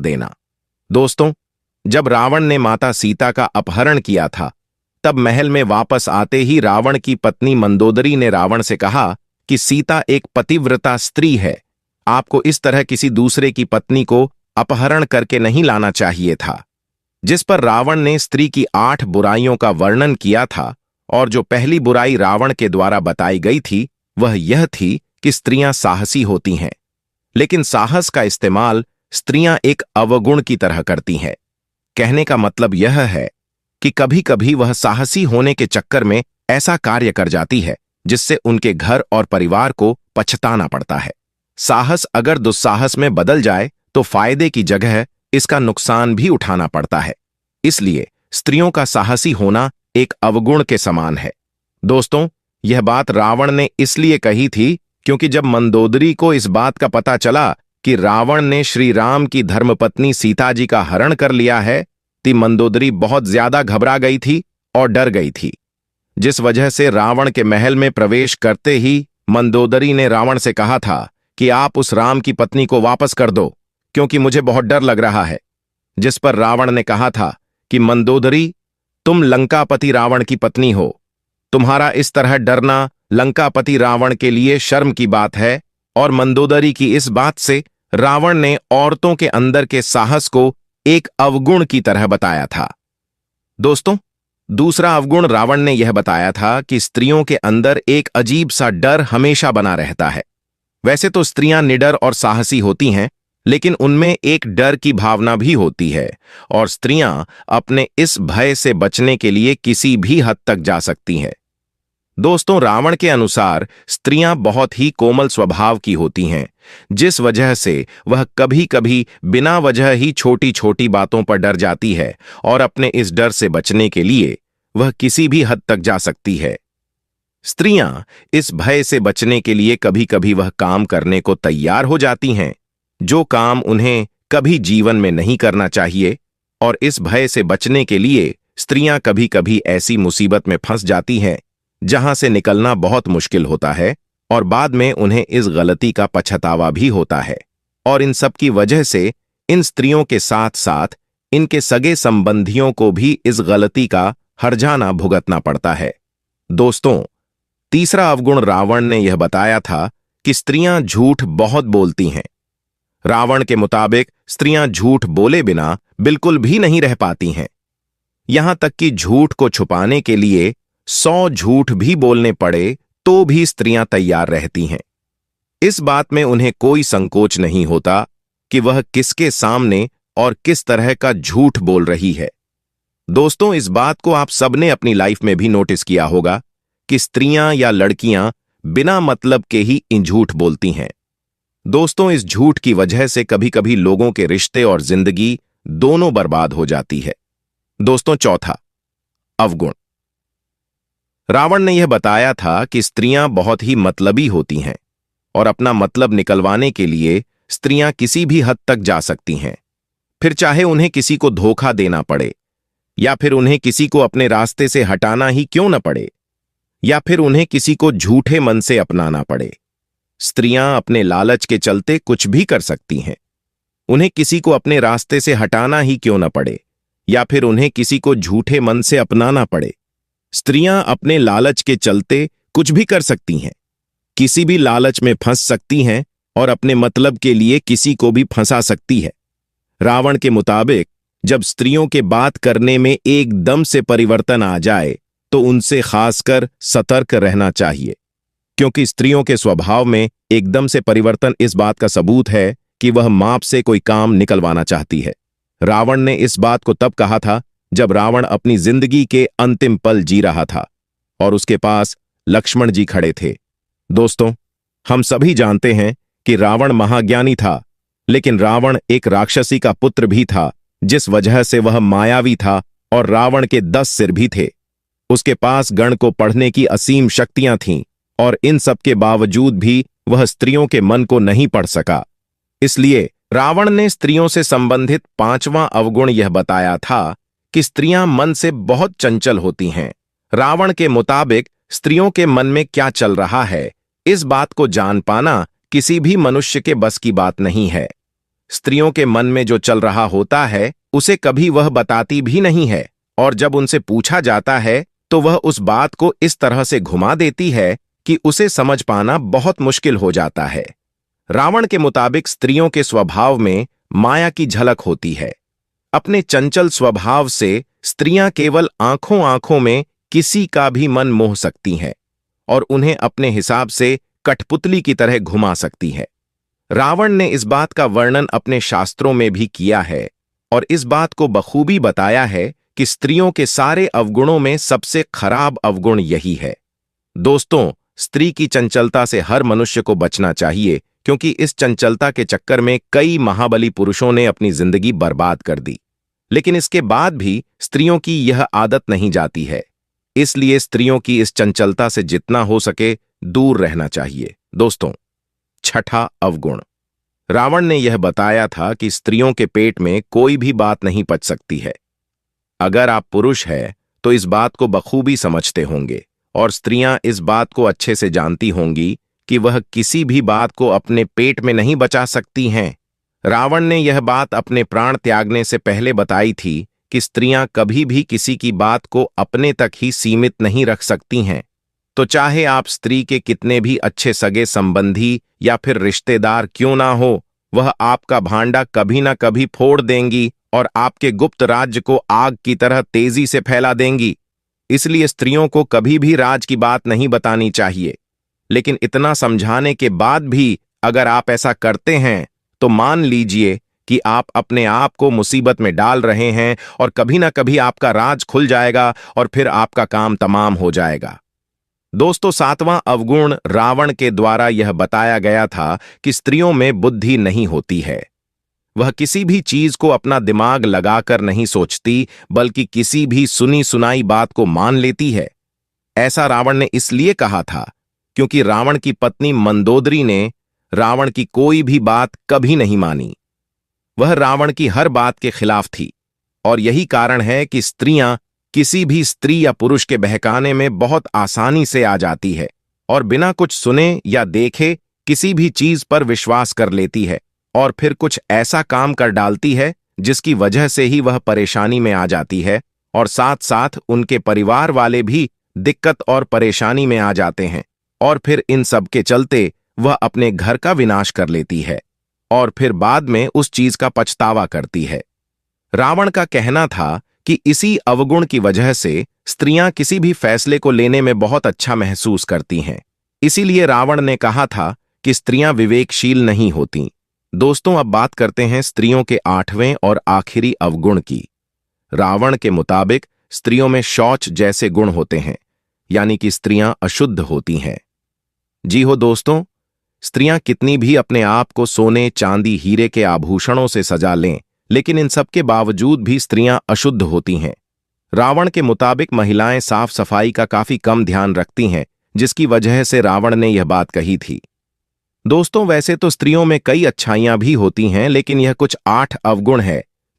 देना। दोस्तों, जब रावण ने माता सीता का अपहरण किया था, तब महल में वापस आते ही रावण की पत्नी मंदोदरी ने रावण से कहा कि सीता एक पतिव्रता स्त्री है, आपको इस तरह किसी दूसरे की पत्नी को अपहरण करके नहीं लाना चाहिए था। जिस पर रावण ने स्त्री की 8 बुराइयों का वर्णन किया था, और जो पहली बुराई रावण के द्वारा बताई गई थी वह यह थी कि स्त्रियां साहसी होती हैं, लेकिन साहस का इस्तेमाल स्त्रियां एक अवगुण की तरह करती हैं। कहने का मतलब यह है कि कभी कभी वह साहसी होने के चक्कर में ऐसा कार्य कर जाती है जिससे उनके घर और परिवार को पछताना पड़ता है। साहस अगर दुस्साहस में बदल जाए तो फायदे की जगह इसका नुकसान भी उठाना पड़ता है। इसलिए स्त्रियों का साहसी होना एक अवगुण के समान है। दोस्तों, यह बात रावण ने इसलिए कही थी क्योंकि जब मंदोदरी को इस बात का पता चला कि रावण ने श्री राम की धर्मपत्नी सीता जी का हरण कर लिया है, तो मंदोदरी बहुत ज्यादा घबरा गई थी और डर गई थी, जिस वजह से रावण के महल में प्रवेश करते ही मंदोदरी ने रावण से कहा था कि आप उस राम की पत्नी को वापस कर दो क्योंकि मुझे बहुत डर लग रहा है। जिस पर रावण ने कहा था कि मंदोदरी, तुम लंकापति रावण की पत्नी हो, तुम्हारा इस तरह डरना लंकापति रावण के लिए शर्म की बात है। और मंदोदरी की इस बात से रावण ने औरतों के अंदर के साहस को एक अवगुण की तरह बताया था। दोस्तों, दूसरा अवगुण रावण ने यह बताया था कि स्त्रियों के अंदर एक अजीब सा डर हमेशा बना रहता है। वैसे तो स्त्रियां निडर और साहसी होती हैं, लेकिन उनमें एक डर की भावना भी होती है और स्त्रियां अपने इस भय से बचने के लिए किसी भी हद तक जा सकती हैं। दोस्तों, रावण के अनुसार स्त्रियां बहुत ही कोमल स्वभाव की होती हैं, जिस वजह से वह कभी कभी बिना वजह ही छोटी छोटी बातों पर डर जाती है और अपने इस डर से बचने के लिए वह किसी भी हद तक जा सकती है। स्त्रियां इस भय से बचने के लिए कभी कभी वह काम करने को तैयार हो जाती हैं जो काम उन्हें कभी जीवन में नहीं करना चाहिए, और इस भय से बचने के लिए स्त्रियां कभी कभी ऐसी मुसीबत में फंस जाती हैं जहां से निकलना बहुत मुश्किल होता है और बाद में उन्हें इस गलती का पछतावा भी होता है। और इन सब की वजह से इन स्त्रियों के साथ साथ इनके सगे संबंधियों को भी इस गलती का हर्जाना भुगतना पड़ता है। दोस्तों, तीसरा अवगुण रावण ने यह बताया था कि स्त्रियां झूठ बहुत बोलती हैं। रावण के मुताबिक स्त्रियां झूठ बोले बिना बिल्कुल भी नहीं रह पाती हैं। यहां तक कि झूठ को छुपाने के लिए 100 झूठ भी बोलने पड़े तो भी स्त्रियां तैयार रहती हैं। इस बात में उन्हें कोई संकोच नहीं होता कि वह किसके सामने और किस तरह का झूठ बोल रही है। दोस्तों, इस बात को आप सबने अपनी लाइफ में भी नोटिस किया होगा कि स्त्रियां या लड़कियां बिना मतलब के ही इन झूठ बोलती हैं। दोस्तों, इस झूठ की वजह से कभी कभी लोगों के रिश्ते और जिंदगी दोनों बर्बाद हो जाती है। दोस्तों, चौथा अवगुण रावण ने यह बताया था कि स्त्रियां बहुत ही मतलबी होती हैं और अपना मतलब निकलवाने के लिए स्त्रियां किसी भी हद तक जा सकती हैं, फिर चाहे उन्हें किसी को धोखा देना पड़े, या फिर उन्हें किसी को अपने रास्ते से हटाना ही क्यों न पड़े, या फिर उन्हें किसी को झूठे मन से अपनाना पड़े। स्त्रियां अपने लालच के चलते कुछ भी कर सकती हैं। उन्हें किसी को अपने रास्ते से हटाना ही क्यों न पड़े, या फिर उन्हें किसी को झूठे मन से अपनाना पड़े। स्त्रियां अपने लालच के चलते कुछ भी कर सकती हैं, किसी भी लालच में फंस सकती हैं और अपने मतलब के लिए किसी को भी फंसा सकती है। रावण के मुताबिक जब स्त्रियों के बात करने में एकदम से परिवर्तन आ जाए तो उनसे खासकर सतर्क रहना चाहिए, क्योंकि स्त्रियों के स्वभाव में एकदम से परिवर्तन इस बात का सबूत है कि वह माप से कोई काम निकलवाना चाहती है। रावण ने इस बात को तब कहा था जब रावण अपनी जिंदगी के अंतिम पल जी रहा था और उसके पास लक्ष्मण जी खड़े थे। दोस्तों, हम सभी जानते हैं कि रावण महाज्ञानी था, लेकिन रावण एक राक्षसी का पुत्र भी था, जिस वजह से वह मायावी था और रावण के 10 सिर भी थे। उसके पास गण को पढ़ने की असीम शक्तियां थीं और इन सब के बावजूद भी वह स्त्रियों के मन को नहीं पढ़ सका। इसलिए रावण ने स्त्रियों से संबंधित 5वां अवगुण यह बताया था कि स्त्रियां मन से बहुत चंचल होती हैं। रावण के मुताबिक स्त्रियों के मन में क्या चल रहा है, इस बात को जान पाना किसी भी मनुष्य के बस की बात नहीं है। स्त्रियों के मन में जो चल रहा होता है उसे कभी वह बताती भी नहीं है, और जब उनसे पूछा जाता है तो वह उस बात को इस तरह से घुमा देती है कि उसे समझ पाना बहुत मुश्किल हो जाता है। रावण के मुताबिक स्त्रियों के स्वभाव में माया की झलक होती है। अपने चंचल स्वभाव से स्त्रियां केवल आंखों आंखों में किसी का भी मन मोह सकती हैं और उन्हें अपने हिसाब से कठपुतली की तरह घुमा सकती है। रावण ने इस बात का वर्णन अपने शास्त्रों में भी किया है और इस बात को बखूबी बताया है कि स्त्रियों के सारे अवगुणों में सबसे खराब अवगुण यही है। दोस्तों, स्त्री की चंचलता से हर मनुष्य को बचना चाहिए, क्योंकि इस चंचलता के चक्कर में कई महाबली पुरुषों ने अपनी जिंदगी बर्बाद कर दी। लेकिन इसके बाद भी स्त्रियों की यह आदत नहीं जाती है, इसलिए स्त्रियों की इस चंचलता से जितना हो सके दूर रहना चाहिए। दोस्तों, छठा अवगुण। रावण ने यह बताया था कि स्त्रियों के पेट में कोई भी बात नहीं पच सकती है। अगर आप पुरुष हैं तो इस बात को बखूबी समझते होंगे और स्त्रियां इस बात को अच्छे से जानती होंगी कि वह किसी भी बात को अपने पेट में नहीं बचा सकती हैं। रावण ने यह बात अपने प्राण त्यागने से पहले बताई थी कि स्त्रियां कभी भी किसी की बात को अपने तक ही सीमित नहीं रख सकती हैं। तो चाहे आप स्त्री के कितने भी अच्छे सगे संबंधी या फिर रिश्तेदार क्यों ना हो, वह आपका भांडा कभी ना कभी फोड़ देंगी और आपके गुप्त राज्य को आग की तरह तेजी से फैला देंगी। इसलिए स्त्रियों को कभी भी राज की बात नहीं बतानी चाहिए। लेकिन इतना समझाने के बाद भी अगर आप ऐसा करते हैं तो मान लीजिए कि आप अपने आप को मुसीबत में डाल रहे हैं और कभी ना कभी आपका राज खुल जाएगा और फिर आपका काम तमाम हो जाएगा। दोस्तों, सातवां अवगुण रावण के द्वारा यह बताया गया था कि स्त्रियों में बुद्धि नहीं होती है। वह किसी भी चीज को अपना दिमाग लगाकर नहीं सोचती, बल्कि किसी भी सुनी सुनाई बात को मान लेती है। ऐसा रावण ने इसलिए कहा था क्योंकि रावण की पत्नी मंदोदरी ने रावण की कोई भी बात कभी नहीं मानी। वह रावण की हर बात के खिलाफ थी और यही कारण है कि स्त्रियां किसी भी स्त्री या पुरुष के बहकाने में बहुत आसानी से आ जाती है और बिना कुछ सुने या देखे किसी भी चीज पर विश्वास कर लेती है और फिर कुछ ऐसा काम कर डालती है जिसकी वजह से ही वह परेशानी में आ जाती है और साथ साथ उनके परिवार वाले भी दिक्कत और परेशानी में आ जाते हैं और फिर इन सब के चलते वह अपने घर का विनाश कर लेती है और फिर बाद में उस चीज का पछतावा करती है। रावण का कहना था कि इसी अवगुण की वजह से स्त्रियां किसी भी फैसले को लेने में बहुत अच्छा महसूस करती हैं। इसीलिए रावण ने कहा था कि स्त्रियां विवेकशील नहीं होतीं। दोस्तों, अब बात करते हैं स्त्रियों के आठवें और आखिरी अवगुण की। रावण के मुताबिक स्त्रियों में शौच जैसे गुण होते हैं, यानी कि स्त्रियां अशुद्ध होती हैं। जी हो दोस्तों, स्त्रियां कितनी भी अपने आप को सोने, चांदी, हीरे के आभूषणों से सजा लें, लेकिन इन सब के बावजूद भी स्त्रियां अशुद्ध होती हैं। रावण के मुताबिक महिलाएं साफ सफाई का काफी कम ध्यान रखती हैं, जिसकी वजह से रावण ने यह बात कही थी। दोस्तों, वैसे तो स्त्रियों में कई अच्छाइयां भी होती हैं, लेकिन यह कुछ 8 अवगुण है